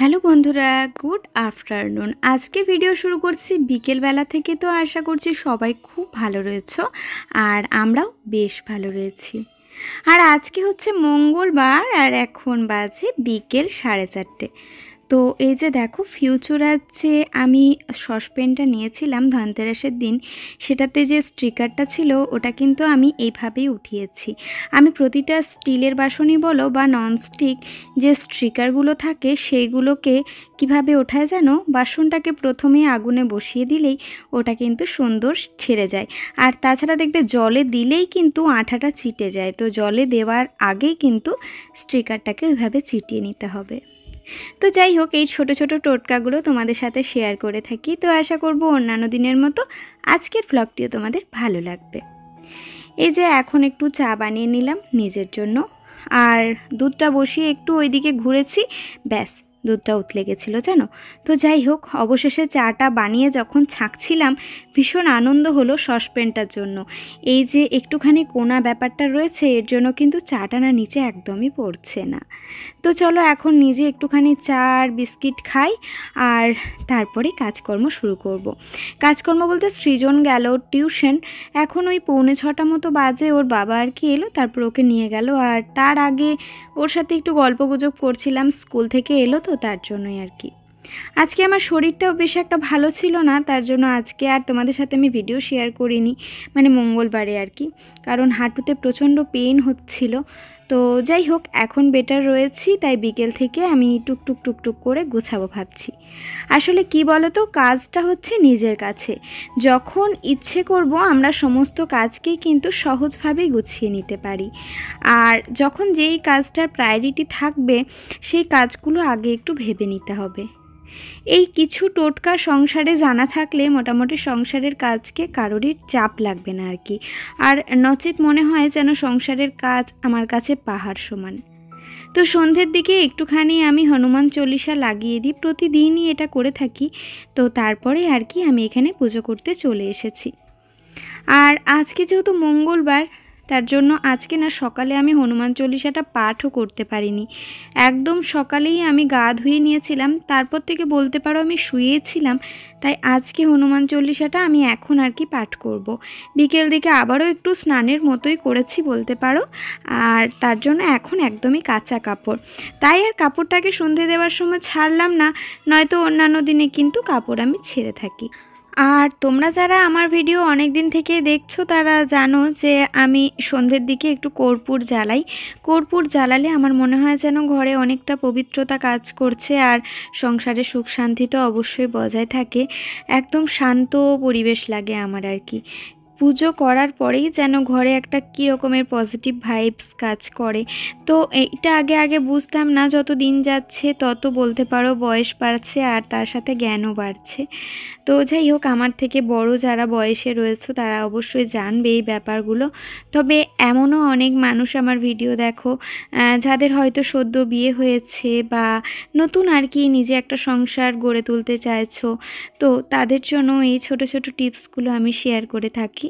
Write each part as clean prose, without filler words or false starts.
Hello বন্ধুরা, good afternoon. আজকে video শুরু করছি বিকেলবেলা থেকে। তো আশা করছি সবাই খুব ভালো রয়েছো আর আমরাও বেশ ভালো রয়েছি। আর আজকে হচ্ছে মঙ্গলবার আর এখন বাজে বিকেল 4:30। তো এই যে দেখো, ফিউচারার যে আমি সসপ্যানটা নিয়েছিলাম ধনতেরাসের দিন, সেটাতে যে স্টিকারটা ছিল ওটা কিন্তু আমি এইভাবেই উঠিয়েছি। আমি প্রতিটা স্টিলের বাসনই বলো বা ননস্টিক যে স্টিকারগুলো থাকে সেইগুলোকে কিভাবে ওঠায় যেন, বাসনটাকে প্রথমেই আগুনে বসিয়ে দিলেই ওটা কিন্তু সুন্দর ছেড়ে যায়। আর তাছাড়া দেখবে জলে দিলেই কিন্তু আঠাটা চিটে যায়। তো জলে দেওয়ার আগেই কিন্তু স্টিকারটাকে ওইভাবে চিটিয়ে নিতে হবে। তো যাই হোক, এই ছোট ছোট টোটকাগুলো তোমাদের সাথে শেয়ার করে থাকি। তো আশা করব অন্যান্য দিনের মতো আজকের ব্লগটিও তোমাদের ভালো লাগবে। এই যে এখন একটু চা বানিয়ে নিলাম নিজের জন্য, আর দুধটা বসিয়ে একটু ওইদিকে ঘুরেছি, ব্যাস দুধটা উতলে গেছিলো জানো। তো যাই হোক, অবশেষে চাটা বানিয়ে যখন ছাঁকছিলাম, ভীষণ আনন্দ হলো সসপ্যানটার জন্য। এই যে একটুখানি কোনা ব্যাপারটা রয়েছে, এর জন্য কিন্তু চাটা না নিচে একদমই পড়ছে না। তো চলো এখন নিজে একটুখানি চা আর বিস্কিট খাই, আর তারপরে কাজকর্ম শুরু করব। কাজকর্ম বলতে সৃজন গেল টিউশন, এখন ওই 6:45 মতো বাজে। ওর বাবা আর কি এলো, তারপর ওকে নিয়ে গেল, আর তার আগে ওর সাথে একটু গল্পগুজব করছিলাম, স্কুল থেকে এলো তো তার জন্যই আর কি। আজকে আমার শরীরটাও বেশ একটা ভালো ছিল না, তার জন্য আজকে আর তোমাদের সাথে আমি ভিডিও শেয়ার করিনি, মানে মঙ্গলবারে আর কি, কারণ হাঁটুতে প্রচণ্ড পেইন হচ্ছিল। তো যাই হোক, এখন বেটার রয়েছি, তাই বিকেল থেকে আমি টুকটুক টুকটুক করে গুছাবো ভাবছি। আসলে কি বলো তো, কাজটা হচ্ছে নিজের কাছে। যখন ইচ্ছে করব আমরা সমস্ত কাজকেই কিন্তু সহজভাবেই গুছিয়ে নিতে পারি। আর যখন যেই কাজটার প্রায়োরিটি থাকবে সেই কাজগুলো আগে একটু ভেবে নিতে হবে। এই কিছু টোটকা সংসারে জানা থাকলে মোটামুটি সংসারের কাজকে কারোরই চাপ লাগবে না আর কি। আর নচেত মনে হয় যেন সংসারের কাজ আমার কাছে পাহাড় সমান। তো সন্ধ্যের দিকে একটুখানি আমি হনুমান চল্লিশা লাগিয়ে দিই, প্রতিদিনই এটা করে থাকি। তো তারপরে আর কি আমি এখানে পুজো করতে চলে এসেছি। আর আজকে যেহেতু মঙ্গলবার, তার জন্য আজকে না সকালে আমি হনুমান চল্লিশাটা পাঠও করতে পারিনি। একদম সকালেই আমি গা ধুয়ে নিয়েছিলাম, তারপর থেকে বলতে পারো আমি শুয়েছিলাম। তাই আজকে হনুমান চল্লিশাটা আমি এখন আর কি পাঠ করব। বিকেল দিকে আবারও একটু স্নানের মতোই করেছি বলতে পারো, আর তার জন্য এখন একদমই কাঁচা কাপড়। তাই আর কাপড়টাকে সন্ধে দেওয়ার সময় ছাড়লাম না, নয়তো অন্যান্য দিনে কিন্তু কাপড় আমি ছেড়ে থাকি। আর তোমরা যারা আমার ভিডিও অনেক দিন থেকে দেখছো তারা জানো যে আমি সন্ধ্যের দিকে একটু কর্পূর জ্বালাই। কর্পূর জ্বালালে আমার মনে হয় যেন ঘরে অনেকটা পবিত্রতা কাজ করছে, আর সংসারে সুখ শান্তি তো অবশ্যই বজায় থাকে। একদম শান্ত পরিবেশ লাগে আমার আর কি। পুজো করার পরেই যেন ঘরে একটা কী রকমের পজিটিভ ভাইবস কাজ করে। তো এইটা আগে আগে বুঝতাম না, যত দিন যাচ্ছে তত বলতে পারো বয়স বাড়ছে, আর তার সাথে জ্ঞানও বাড়ছে। তো যাই হোক, আমার থেকে বড় যারা বয়সে রয়েছে তারা অবশ্যই জানবে এই ব্যাপারগুলো। তবে এমনও অনেক মানুষ আমার ভিডিও দেখো, যাদের হয়তো সদ্য বিয়ে হয়েছে বা নতুন আর কি নিজে একটা সংসার গড়ে তুলতে চাইছো। তো তাদের জন্য এই ছোট ছোট টিপসগুলো আমি শেয়ার করে থাকি।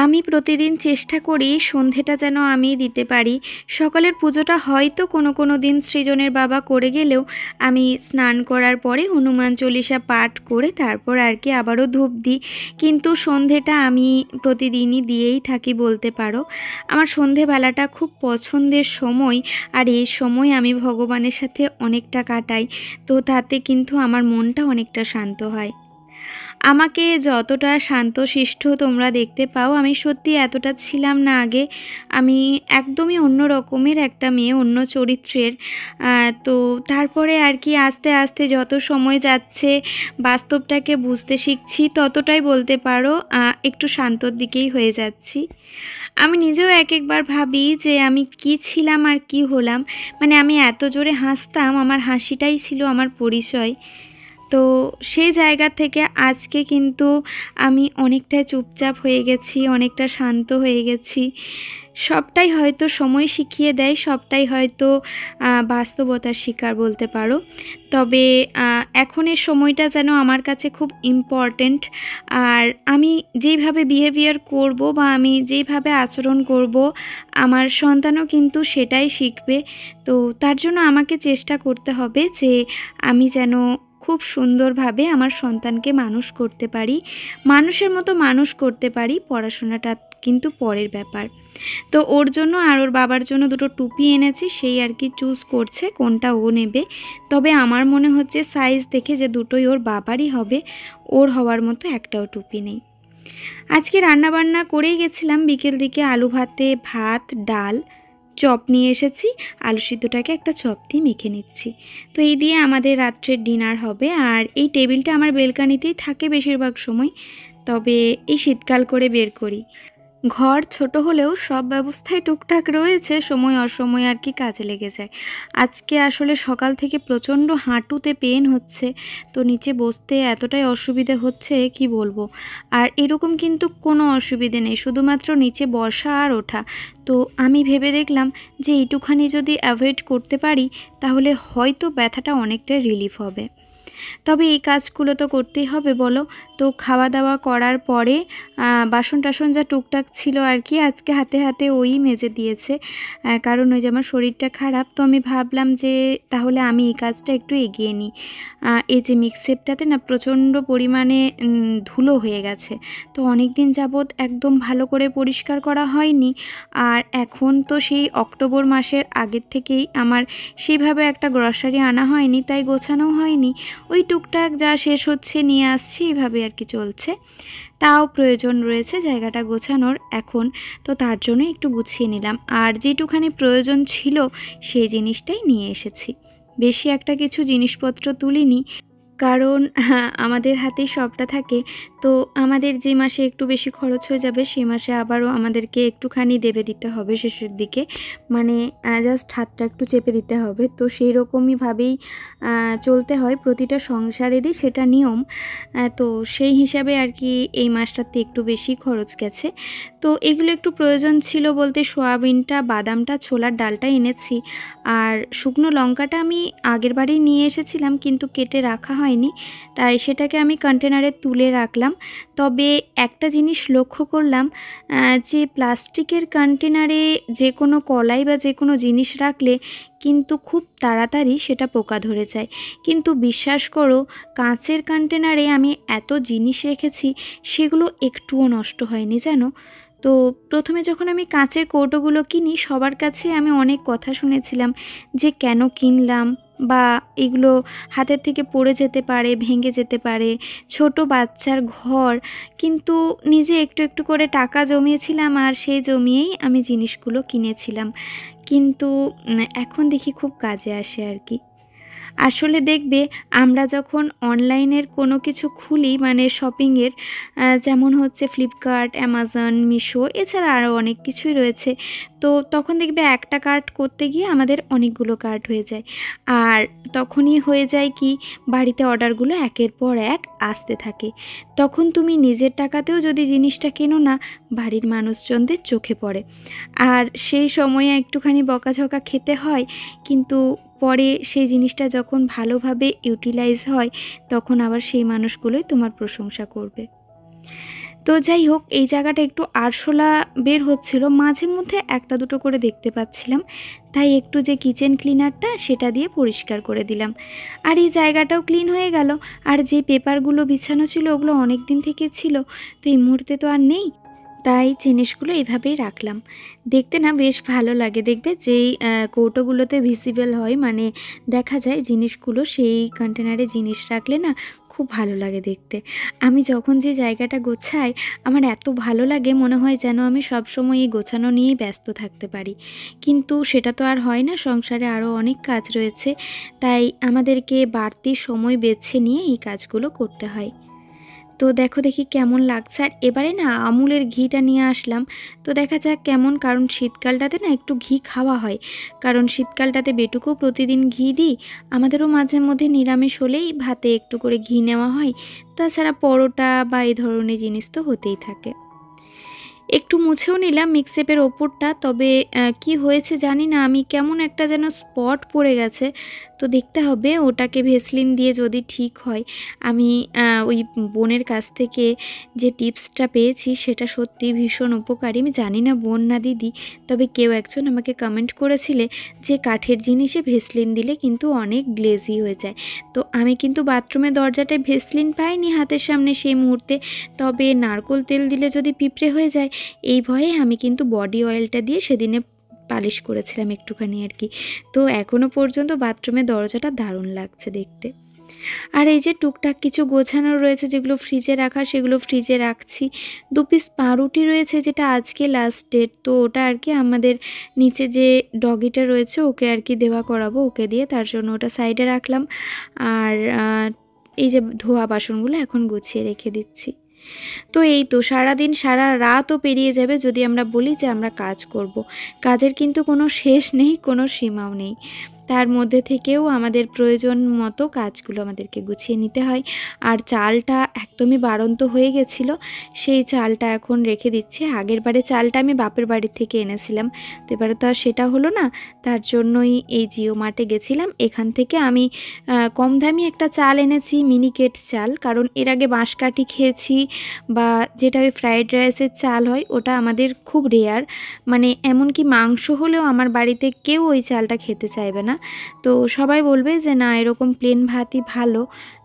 আমি প্রতিদিন চেষ্টা করি সন্ধেটা যেন আমি দিতে পারি। সকালের পুজোটা হয়তো কোনো দিন সৃজনের বাবা করে গেলেও আমি স্নান করার পরে হনুমান চল্লিশা পাঠ করে তারপর আর কি আবারও ধূপ দিই। কিন্তু সন্ধেটা আমি প্রতিদিনই দিয়েই থাকি বলতে পারো। আমার সন্ধেবেলাটা খুব পছন্দের সময়, আর এই সময় আমি ভগবানের সাথে অনেকটা কাটাই। তো তাতে কিন্তু আমার মনটা অনেকটা শান্ত হয়। আমাকে যতটা শান্তশিষ্ট তোমরা দেখতে পাও, আমি সত্যি এতটা ছিলাম না আগে। আমি একদমই অন্য রকমের একটা মেয়ে, অন্য চরিত্রের। তো তারপরে আর কি আস্তে আস্তে যত সময় যাচ্ছে বাস্তবটাকে বুঝতে শিখছি, ততটাই বলতে পারো একটু শান্তর দিকেই হয়ে যাচ্ছি। আমি নিজেও এক একবার ভাবি যে আমি কি ছিলাম আর কি হলাম। মানে আমি এত জোরে হাসতাম, আমার হাসিটাই ছিল আমার পরিচয়। তো সেই জায়গা থেকে আজকে কিন্তু আমি অনেকটাই চুপচাপ হয়ে গেছি, অনেকটা শান্ত হয়ে গেছি। সবটাই হয়তো সময় শিখিয়ে দেয়, সবটাই হয়তো বাস্তবতার শিকার বলতে পারো। তবে এখনের সময়টা যেন আমার কাছে খুব ইম্পর্ট্যান্ট। আর আমি যেইভাবে বিহেভিয়ার করব বা আমি যেইভাবে আচরণ করব, আমার সন্তানও কিন্তু সেটাই শিখবে। তো তার জন্য আমাকে চেষ্টা করতে হবে যে আমি যেন খুব সুন্দরভাবে আমার সন্তানকে মানুষ করতে পারি, মানুষের মতো মানুষ করতে পারি। পড়াশোনাটা কিন্তু পরের ব্যাপার। তো ওর জন্য আর ওর বাবার জন্য দুটো টুপি এনেছি, সেই আর কি চুজ করছে কোনটা ও নেবে। তবে আমার মনে হচ্ছে সাইজ দেখে যে দুটোই ওর বাবারই হবে, ওর হওয়ার মতো একটাও টুপি নেই। আজকে রান্নাবান্না করেই গেছিলাম বিকেল দিকে, আলু ভাতে ভাত ডাল, চপ নিয়ে এসেছি, আলু সিদ্ধটাকে একটা চপ দিয়ে মেখে নিচ্ছি। তো এই দিয়ে আমাদের রাত্রের ডিনার হবে। আর এই টেবিলটা আমার বেলকানিতেই থাকে বেশিরভাগ সময়, তবে এই শীতকাল করে বের করি। ঘর ছোট হলেও সব ব্যবস্থাই টুকটাক রয়েছে, সময় অসময় আর কি কাজে লেগে যায়। আজকে আসলে সকাল থেকে প্রচণ্ড হাঁটুতে পেন হচ্ছে, তো নিচে বসতে এতটাই অসুবিধে হচ্ছে কি বলবো। আর এরকম কিন্তু কোনো অসুবিধে নেই, শুধুমাত্র নিচে বসা আর ওঠা। তো আমি ভেবে দেখলাম যে এইটুখানি যদি অ্যাভয়েড করতে পারি তাহলে হয়তো ব্যথাটা অনেকটা রিলিফ হবে। তবে এই কাজগুলো তো করতেই হবে বলো। তো খাওয়া দাওয়া করার পরে বাসন টাসন যা টুকটাক ছিল আর কি আজকে হাতে হাতে ওই মেজে দিয়েছে। কারণ ওই যে আমার শরীরটা খারাপ, তো আমি ভাবলাম যে তাহলে আমি এই কাজটা একটু এগিয়ে নিই। এই যে মিক্সেপটাতে না প্রচণ্ড পরিমাণে ধুলো হয়ে গেছে, তো অনেক দিন যাবৎ একদম ভালো করে পরিষ্কার করা হয়নি। আর এখন তো সেই অক্টোবর মাসের আগের থেকেই আমার সেইভাবে একটা গ্রসারি আনা হয়নি, তাই গোছানোও হয়নি। ওই টুকটাক যা শেষ হচ্ছে নিয়ে আসছি, এইভাবে আর কি চলছে। তাও প্রয়োজন রয়েছে জায়গাটা গোছানোর এখন, তো তার জন্য একটু গুছিয়ে নিলাম। আর যেটুখানি প্রয়োজন ছিল সেই জিনিসটাই নিয়ে এসেছি, বেশি একটা কিছু জিনিসপত্র তুলিনি। কারণ আমাদের হাতেই সবটা থাকে। তো আমাদের যে মাসে একটু বেশি খরচ হয়ে যাবে সে মাসে আবারও আমাদেরকে একটুখানি দেবে দিতে হবে শেষের দিকে, মানে জাস্ট হাতটা একটু চেপে দিতে হবে। তো সেই রকমইভাবেই চলতে হয়, প্রতিটা সংসারেরই সেটা নিয়ম। তো সেই হিসাবে আর কি এই মাসটাতে একটু বেশি খরচ গেছে। তো এগুলো একটু প্রয়োজন ছিল বলতে সয়াবিনটা, বাদামটা, ছোলার ডালটা এনেছি। আর শুকনো লঙ্কাটা আমি আগের বারেই নিয়ে এসেছিলাম কিন্তু কেটে রাখা হয়নি, তাই সেটাকে আমি কন্টেনারে তুলে রাখলাম। তবে একটা জিনিস লক্ষ্য করলাম, যে প্লাস্টিকের কন্টেনারে যে কোনো কলাই বা যে কোনো জিনিস রাখলে কিন্তু খুব তাড়াতাড়ি সেটা পোকা ধরে যায়। কিন্তু বিশ্বাস করো, কাঁচের কন্টেনারে আমি এত জিনিস রেখেছি সেগুলো একটুও নষ্ট হয়নি জানো। তো প্রথমে যখন আমি কাঁচের কৌটোগুলো কিনি সবার কাছে আমি অনেক কথা শুনেছিলাম যে কেন কিনলাম, বা এগুলো হাতের থেকে পড়ে যেতে পারে, ভেঙে যেতে পারে, ছোট বাচ্চার ঘর। কিন্তু নিজে একটু একটু করে টাকা জমিয়েছিলাম আর সেই জমিয়েই আমি জিনিসগুলো কিনেছিলাম। কিন্তু এখন দেখি খুব কাজে আসে আর কি। আসলে দেখবে আমরা যখন অনলাইনের কোনো কিছু খুলি, মানে শপিংয়ের, যেমন হচ্ছে ফ্লিপকার্ট, অ্যামাজন, মিশো, এছাড়া আরও অনেক কিছুই রয়েছে। তো তখন দেখবে একটা কার্ট করতে গিয়ে আমাদের অনেকগুলো কার্ট হয়ে যায়। আর তখনই হয়ে যায় কি, বাড়িতে অর্ডারগুলো একের পর এক আসতে থাকে। তখন তুমি নিজের টাকাতেও যদি জিনিসটা কেনো না, বাড়ির মানুষজনদের চোখে পড়ে। আর সেই সময়ে একটুখানি বকাঝকা খেতে হয়, কিন্তু পরে সেই জিনিসটা যখন ভালোভাবে ইউটিলাইজ হয় তখন আবার সেই মানুষগুলোই তোমার প্রশংসা করবে। তো যাই হোক, এই জায়গাটা একটু আরশোলা বের হচ্ছিল, মাঝে মধ্যে একটা দুটো করে দেখতে পাচ্ছিলাম, তাই একটু যে কিচেন ক্লিনারটা সেটা দিয়ে পরিষ্কার করে দিলাম। আর এই জায়গাটাও ক্লিন হয়ে গেল। আর যে পেপারগুলো বিছানো ছিল ওগুলো অনেক দিন থেকে ছিল, তো এই মুহূর্তে তো আর নেই, তাই জিনিসগুলো এভাবেই রাখলাম। দেখতে না বেশ ভালো লাগে, দেখবে যেই কৌটোগুলোতে ভিজিবল হয়, মানে দেখা যায় জিনিসগুলো, সেই কন্টেনারে জিনিস রাখলে না খুব ভালো লাগে দেখতে। আমি যখন যে জায়গাটা গোছাই আমার এত ভালো লাগে, মনে হয় যেন আমি সবসময় এই গোছানো নিয়েই ব্যস্ত থাকতে পারি। কিন্তু সেটা তো আর হয় না, সংসারে আরও অনেক কাজ রয়েছে, তাই আমাদেরকে বাড়তি সময় বেছে নিয়ে এই কাজগুলো করতে হয়। তো দেখি কেমন লাগছে। আর এবারে না আমুলের ঘিটা নিয়ে আসলাম, তো দেখা যাক কেমন, কারণ শীতকালটাতে না একটু ঘি খাওয়া হয়, কারণ শীতকালটাতে বেটুকেও প্রতিদিন ঘি দিই, আমাদেরও মাঝে মধ্যে নিরামিষ হলেই ভাতে একটু করে ঘি নেওয়া হয়, তাছাড়া পরোটা বা এই ধরনের জিনিস তো হতেই থাকে। একটু মুছেও নিলাম মিক্সেপের ওপরটা, তবে কি হয়েছে জানি না, আমি কেমন একটা যেন স্পট পড়ে গেছে, তো দেখতে হবে ওটাকে ভেসলিন দিয়ে যদি ঠিক হয়। আমি ওই বোনের কাছ থেকে যে টিপসটা পেয়েছি সেটা সত্যি ভীষণ উপকারী। আমি জানি না বোন না দিদি, তবে কেউ একজন আমাকে কমেন্ট করেছিলে যে কাঠের জিনিসে ভেসলিন দিলে কিন্তু অনেক গ্লেজি হয়ে যায়। তো আমি কিন্তু বাথরুমের দরজাটায় ভেসলিন পাইনি হাতের সামনে সেই মুহূর্তে, তবে নারকোল তেল দিলে যদি পিঁপড়ে হয়ে যায় এই ভয়ে আমি কিন্তু বডি অয়েলটা দিয়ে সেদিনে পালিশ করেছিলাম একটুখানি আর কি। তো এখনও পর্যন্ত বাথরুমের দরজাটা দারুণ লাগছে দেখতে। আর এই যে টুকটাক কিছু গোছানো রয়েছে যেগুলো ফ্রিজে রাখা, সেগুলো ফ্রিজে রাখছি। 2 পিস পাউরুটি রয়েছে যেটা আজকে লাস্ট ডেট, তো ওটা আর কি আমাদের নিচে যে ডগিটা রয়েছে ওকে আর কি দেওয়া করাবো, ওকে দিয়ে, তার জন্য ওটা সাইডে রাখলাম। আর এই যে ধোয়া বাসনগুলো এখন গুছিয়ে রেখে দিচ্ছি। তো এই তো সারাদিন সারা রাতও পেরিয়ে যাবে যদি আমরা বলি যে আমরা কাজ করব। কাজের কিন্তু কোনো শেষ নেই, কোনো সীমাও নেই। তার মধ্যে থেকেও আমাদের প্রয়োজন মতো কাজগুলো আমাদেরকে গুছিয়ে নিতে হয়। আর চালটা একদমই বাড়ন্ত হয়ে গেছিলো, সেই চালটা এখন রেখে দিচ্ছি। আগের বারে চালটা আমি বাপের বাড়ির থেকে এনেছিলাম, তো এবারে তো আর সেটা হলো না, তার জন্যই এই জিও মার্টে গেছিলাম। এখান থেকে আমি কম দামি একটা চাল এনেছি, মিনিকেট চাল, কারণ এর আগে বাঁশকাঠি খেয়েছি বা যেটা ওই ফ্রাইড রাইসের চাল হয় ওটা আমাদের খুব রেয়ার, মানে এমনকি মাংস হলেও আমার বাড়িতে কেউ ওই চালটা খেতে চাইবে না। তো সবাই বলবে যে না এরকম প্লেন ভাতই ভালো।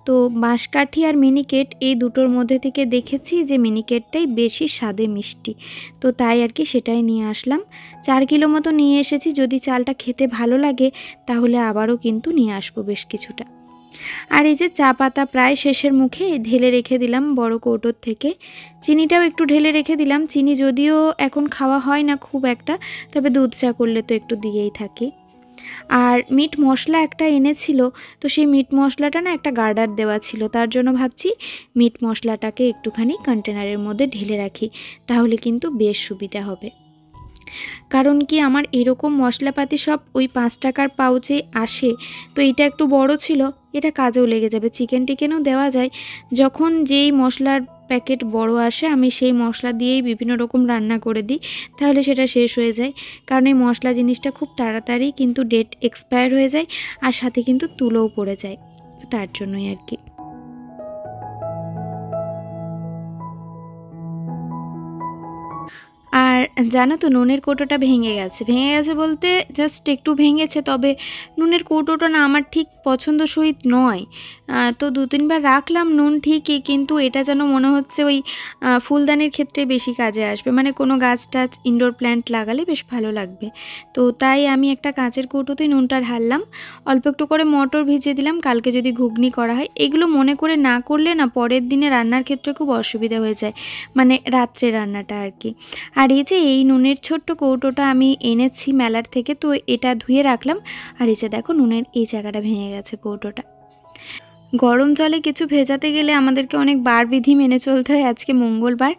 তো বাঁশকাঠি আর মিনিকেট এই দুটোর মধ্যে থেকে দেখেছি যে মিনিকেটটাই বেশি স্বাদে মিষ্টি, তো তাই আর কি সেটাই নিয়ে আসলাম। 4 কিলো মতো নিয়ে এসেছি, যদি চালটা খেতে ভালো লাগে তাহলে আবারও কিন্তু নিয়ে আসবো বেশ কিছুটা। আর এই যে চা পাতা প্রায় শেষের মুখে ঢেলে রেখে দিলাম বড় কৌটোর থেকে। চিনিটাও একটু ঢেলে রেখে দিলাম, চিনি যদিও এখন খাওয়া হয় না খুব একটা, তবে দুধ চা করলে তো একটু দিয়েই থাকি। আর মিট মশলা একটা এনেছিল, তো সেই মিট মশলাটা না একটা গার্ডার দেওয়া ছিল, তার জন্য ভাবছি মিট মশলাটাকে একটুখানি কন্টেনারের মধ্যে ঢেলে রাখি, তাহলে কিন্তু বেশ সুবিধা হবে। কারণ কি আমার এরকম মশলাপাতি সব ওই 5 টাকার পাউচে আসে, তো এটা একটু বড় ছিল, এটা কাজেও লেগে যাবে, চিকেন টিকেনও দেওয়া যায়। যখন যেই মশলার প্যাকেট বড় আসে আমি সেই মশলা দিয়েই বিভিন্ন রকম রান্না করে দিই, তাহলে সেটা শেষ হয়ে যায়। কারণ এই মশলা জিনিসটা খুব তাড়াতাড়ি কিন্তু ডেট এক্সপায়ার হয়ে যায়, আর সাথে কিন্তু তুলোও পড়ে যায়, তার জন্যই আর কি। আর জানো তো নুনের কৌটোটা ভেঙে গেছে বলতে জাস্ট একটু ভেঙেছে, তবে নুনের কৌটোটা না আমার ঠিক পছন্দসই নয়। তো 2-3 বার রাখলাম নুন ঠিকই, কিন্তু এটা যেন মনে হচ্ছে ওই ফুলদানির ক্ষেত্রে বেশি কাজে আসবে, মানে কোনো গাছ টাছ ইনডোর প্ল্যান্ট লাগালে বেশ ভালো লাগবে। তো তাই আমি একটা কাঁচের কৌটোতেই নুনটা ঢাললাম, অল্প একটু করে মটর ভিজিয়ে দিলাম, কালকে যদি ঘুগনি করা হয়। এগুলো মনে করে না করলে না পরের দিনে রান্নার ক্ষেত্রে খুব অসুবিধা হয়ে যায়, মানে রাত্রে রান্নাটা আর কি। আর এই যে এই নুনের ছোট্ট কৌটোটা আমি এনেছি মেলার থেকে, তো এটা ধুয়ে রাখলাম। আর এই যে দেখো নুনের এই জায়গাটা ভেঙে গেছে কৌটোটা। গরম জলে কিছু ভেজাতে গেলে আমাদেরকে অনেক বার বিধি মেনে চলতে হয়। আজকে মঙ্গলবার,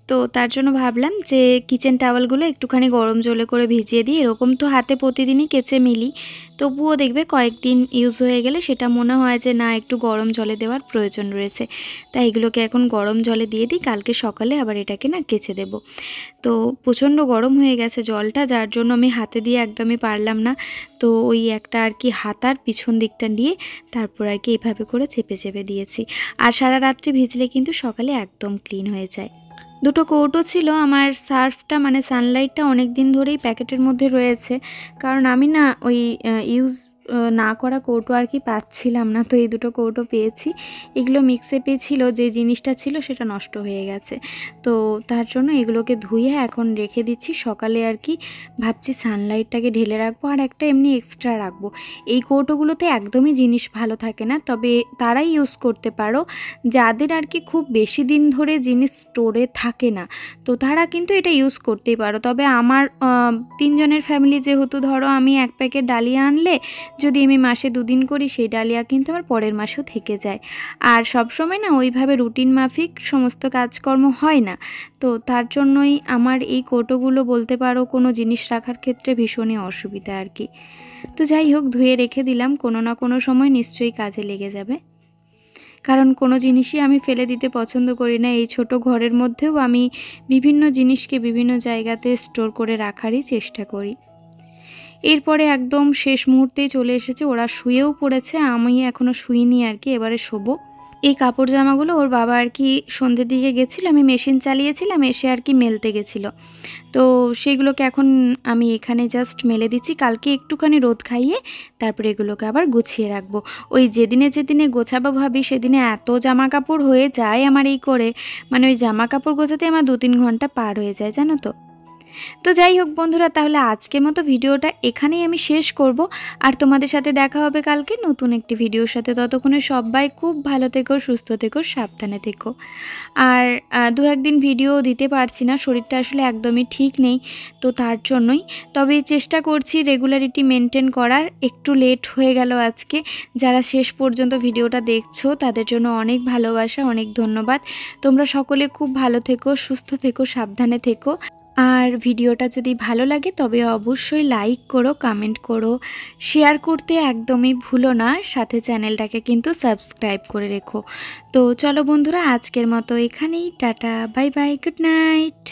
তো তার জন্য ভাবলাম যে কিচেন টাওয়ালগুলো একটুখানি গরম জলে করে ভিজিয়ে দিই। এরকম তো হাতে প্রতিদিনই কেচে মিলি, তবুও দেখবে কয়েকদিন ইউজ হয়ে গেলে সেটা মনে হয় যে না একটু গরম জলে দেওয়ার প্রয়োজন রয়েছে, তাই এগুলোকে এখন গরম জলে দিয়ে দিই, কালকে সকালে আবার এটাকে না কেচে দেব। তো প্রচণ্ড গরম হয়ে গেছে জলটা, যার জন্য আমি হাতে দিয়ে একদমই পারলাম না, তো ওই একটা আর কি হাতার পিছন দিকটা নিয়ে তারপর আর কি এভাবে করে চেপে চেপে দিয়েছি। আর সারা রাত্রি ভিজলে কিন্তু সকালে একদম ক্লিন হয়ে যায়। 2টো কৌটো ছিল, আমার সার্ফটা মানে সানলাইটটা অনেক দিন ধরেই প্যাকেটের মধ্যে রয়েছে, কারণ আমি না ওই ইউজ না করা কৌটো আর কি পাচ্ছিলাম না, তো এই 2টো কৌটো পেয়েছি। এগুলো মিক্সে পেয়েছিল, যে জিনিসটা ছিল সেটা নষ্ট হয়ে গেছে, তো তার জন্য এগুলোকে ধুয়ে এখন রেখে দিচ্ছি। সকালে আর কি ভাবছি সানলাইটটাকে ঢেলে রাখবো, আর একটা এমনি এক্সট্রা রাখবো। এই কৌটোগুলোতে একদমই জিনিস ভালো থাকে না, তবে তারাই ইউজ করতে পারো যাদের আর কি খুব বেশি দিন ধরে জিনিস স্টোরে থাকে না, তো তারা কিন্তু এটা ইউজ করতেই পারো। তবে আমার 3 জনের ফ্যামিলি যেহেতু, ধরো আমি 1 প্যাকেট ডালিয়া আনলে যদি আমি মাসে 2 দিন করি সেই ডালিয়া কিন্তু আমার পরের মাসেও থেকে যায়। আর সবসময় না ওইভাবে রুটিন মাফিক সমস্ত কাজকর্ম হয় না, তো তার জন্যই আমার এই কৌটোগুলো বলতে পারো কোনো জিনিস রাখার ক্ষেত্রে ভীষণই অসুবিধা আর কি। তো যাই হোক, ধুয়ে রেখে দিলাম, কোনো না কোনো সময় নিশ্চয়ই কাজে লেগে যাবে। কারণ কোনো জিনিসই আমি ফেলে দিতে পছন্দ করি না। এই ছোট ঘরের মধ্যেও আমি বিভিন্ন জিনিসকে বিভিন্ন জায়গাতে স্টোর করে রাখারই চেষ্টা করি। এরপরে একদম শেষ মুহূর্তেই চলে এসেছে, ওরা শুয়েও পড়েছে, আমি এখনও শুইনি আর কি, এবারে শোবো। এই কাপড় জামাগুলো ওর বাবা আর কি সন্ধ্যের দিকে গেছিলো, আমি মেশিন চালিয়েছিলাম, এসে আর কি মেলতে গেছিলো, তো সেইগুলোকে এখন আমি এখানে জাস্ট মেলে দিচ্ছি। কালকে একটুখানি রোদ খাইয়ে তারপরে এগুলোকে আবার গুছিয়ে রাখবো। ওই যেদিনে যেদিনে গোছাবো ভাবি সেদিনে এত জামা কাপড় হয়ে যায় আমার, এই করে মানে ওই জামা কাপড় গোছাতে আমার 2-3 ঘন্টা পার হয়ে যায় জানো তো। তো যাই হোক বন্ধুরা, তাহলে আজকের মতো ভিডিওটা এখানেই আমি শেষ করব। আর তোমাদের সাথে দেখা হবে কালকে নতুন একটি ভিডিওর সাথে। ততক্ষণে সবাই খুব ভালো থেকো, সুস্থ থেকো, সাবধানে থেকো। আর 2-1 দিন ভিডিও দিতে পারছি না, শরীরটা আসলে একদমই ঠিক নেই, তো তার জন্যই। তবে চেষ্টা করছি রেগুলারিটি মেনটেন করার। একটু লেট হয়ে গেল আজকে। যারা শেষ পর্যন্ত ভিডিওটা দেখছো তাদের জন্য অনেক ভালোবাসা, অনেক ধন্যবাদ। তোমরা সকলে খুব ভালো থেকো, সুস্থ থেকো, সাবধানে থেকো। আর ভিডিওটা যদি ভালো লাগে তবে অবশ্যই লাইক করো, কমেন্ট করো, শেয়ার করতে একদমই ভুলো না, সাথে চ্যানেলটাকে কিন্তু সাবস্ক্রাইব করে রেখো। তো চলো বন্ধুরা, আজকের মতো এখানেই, tata, bye bye, good night.